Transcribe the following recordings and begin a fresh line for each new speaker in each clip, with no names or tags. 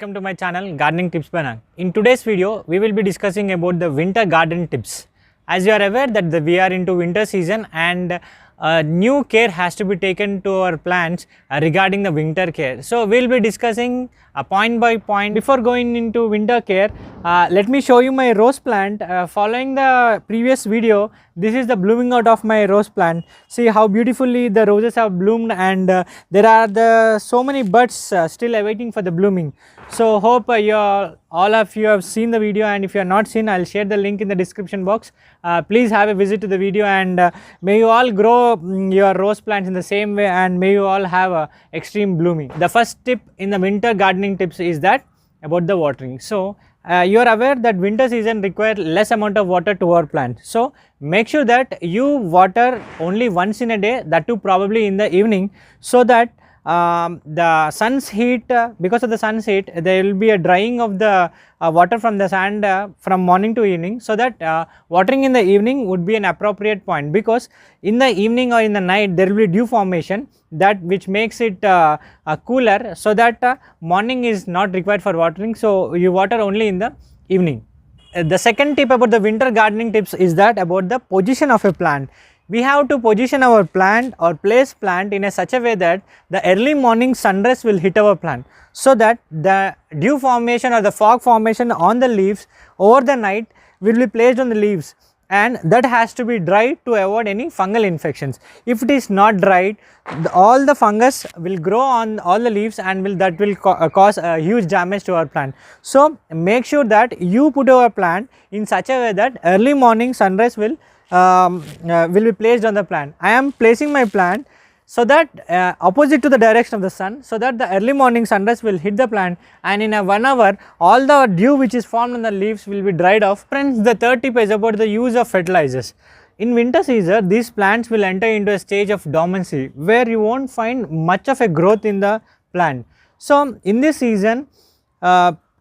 welcome to my channel Gardening Tips by Nag. In today's video, we will be discussing about the winter garden tips. As you are aware that we are into winter season and new care has to be taken to our plants regarding the winter care. So, we will be discussing point by point. Before going into winter care, let me show you my rose plant. Following the previous video, this is the blooming out of my rose plant. See how beautifully the roses have bloomed, and there are so many buds still awaiting for the blooming. So, hope all of you have seen the video, and if you have not seen, I will share the link in the description box. Please have a visit to the video, and may you all grow your rose plants in the same way, and may you all have extreme blooming. The first tip in the winter gardening tips is that about the watering. So, you are aware that winter season requires less amount of water to our plant. So, make sure that you water only once in a day, that too probably in the evening, so that the sun's heat, because of the sun's heat, there will be a drying of the water from the sand from morning to evening, so that watering in the evening would be an appropriate point, because in the evening or in the night there will be dew formation that which makes it cooler, so that morning is not required for watering. So, you water only in the evening. The second tip about the winter gardening tips is that about the position of a plant. We have to position our plant or place plant in such a way that the early morning sunrise will hit our plant, so that the dew formation or the fog formation on the leaves over the night will be placed on the leaves, and that has to be dried to avoid any fungal infections. If it is not dried, all the fungus will grow on all the leaves, and that will cause huge damage to our plant. So, make sure that you put our plant in such a way that early morning sunrise will be placed on the plant. I am placing my plant so that opposite to the direction of the sun, so that the early morning sunrise will hit the plant, and in 1 hour all the dew which is formed on the leaves will be dried off. Friends, the third tip is about the use of fertilizers. In winter season, these plants will enter into a stage of dormancy where you won't find much of a growth in the plant. So, in this season,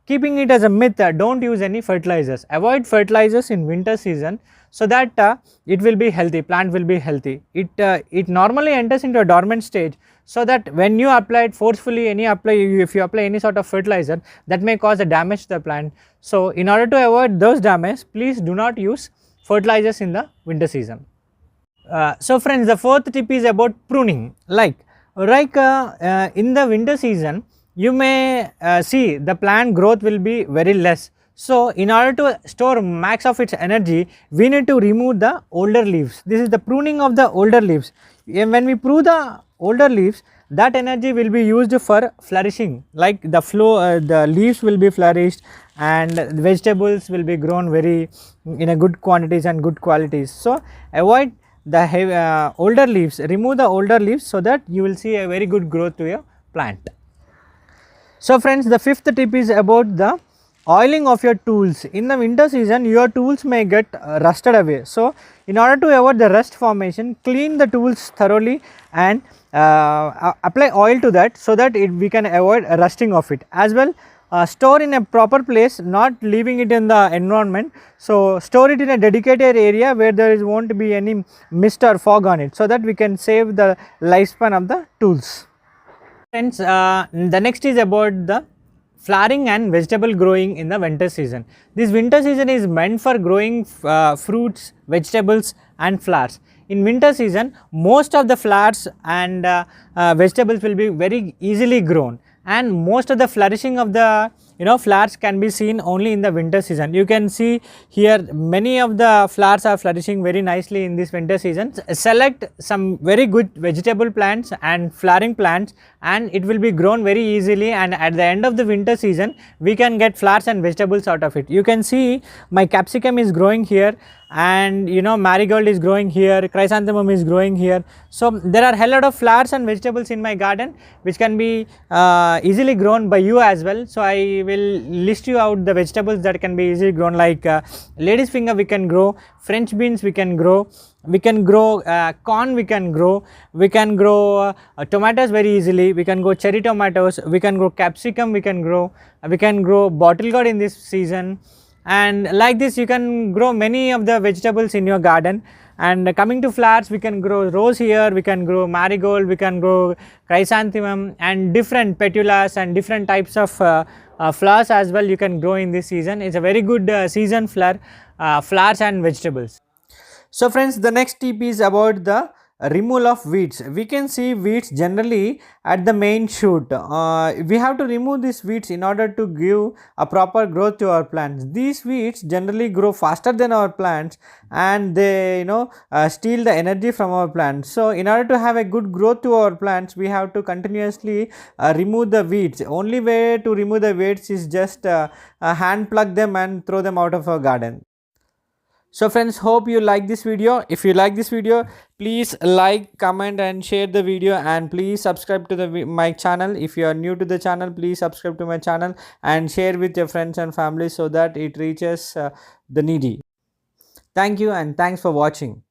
keeping it as a myth, don't use any fertilizers. Avoid fertilizers in winter season, so that it will be healthy, plant will be healthy. It normally enters into a dormant stage, so that when you apply it forcefully, if you apply any sort of fertilizer, that may cause a damage to the plant. So, in order to avoid those damage, please do not use fertilizers in the winter season. So, friends, the fourth tip is about pruning. Like in the winter season, you may see the plant growth will be very less. So, in order to store max of its energy, we need to remove the older leaves. This is the pruning of the older leaves. When we prune the older leaves, that energy will be used for flourishing, like the leaves will be flourished, and vegetables will be grown in a good quantities and good qualities. So, avoid the older leaves, remove the older leaves, so that you will see a very good growth to your plant. So, friends, the fifth tip is about the oiling of your tools. In the winter season, your tools may get rusted away. So, in order to avoid the rust formation, clean the tools thoroughly and apply oil to that, so that we can avoid rusting of it. As well, store in a proper place, not leaving it in the environment. So, store it in a dedicated area where there won't be any mist or fog on it, so that we can save the lifespan of the tools. Friends, the next is about the flowering and vegetable growing in the winter season. This winter season is meant for growing fruits, vegetables and flowers. In winter season, most of the flowers and vegetables will be very easily grown, and most of the flourishing of the flowers can be seen only in the winter season. You can see here many of the flowers are flourishing very nicely in this winter season. Select some very good vegetable plants and flowering plants, and it will be grown very easily, and at the end of the winter season we can get flowers and vegetables out of it. You can see my capsicum is growing here, and marigold is growing here, chrysanthemum is growing here. So, there are a lot of flowers and vegetables in my garden which can be easily grown by you as well. So, I will list you out the vegetables that can be easily grown, like lady's finger we can grow, French beans we can grow, corn we can grow tomatoes very easily, we can grow cherry tomatoes, we can grow capsicum, we can grow bottle gourd in this season, and like this you can grow many of the vegetables in your garden. And coming to flowers, we can grow rose here, we can grow marigold, we can grow chrysanthemum and different petunias and different types of flowers as well you can grow in this season. It's a very good season flower, flowers and vegetables. So friends, the next tip is about the removal of weeds. We can see weeds generally at the main shoot. We have to remove these weeds in order to give a proper growth to our plants. These weeds generally grow faster than our plants, and they steal the energy from our plants. So in order to have a good growth to our plants, we have to continuously remove the weeds. Only way to remove the weeds is just hand pluck them and throw them out of our garden. So friends, hope you like this video. If you like this video, please like, comment and share the video, and please subscribe to my channel. If you are new to the channel, please subscribe to my channel and share with your friends and family so that it reaches the needy. Thank you and thanks for watching.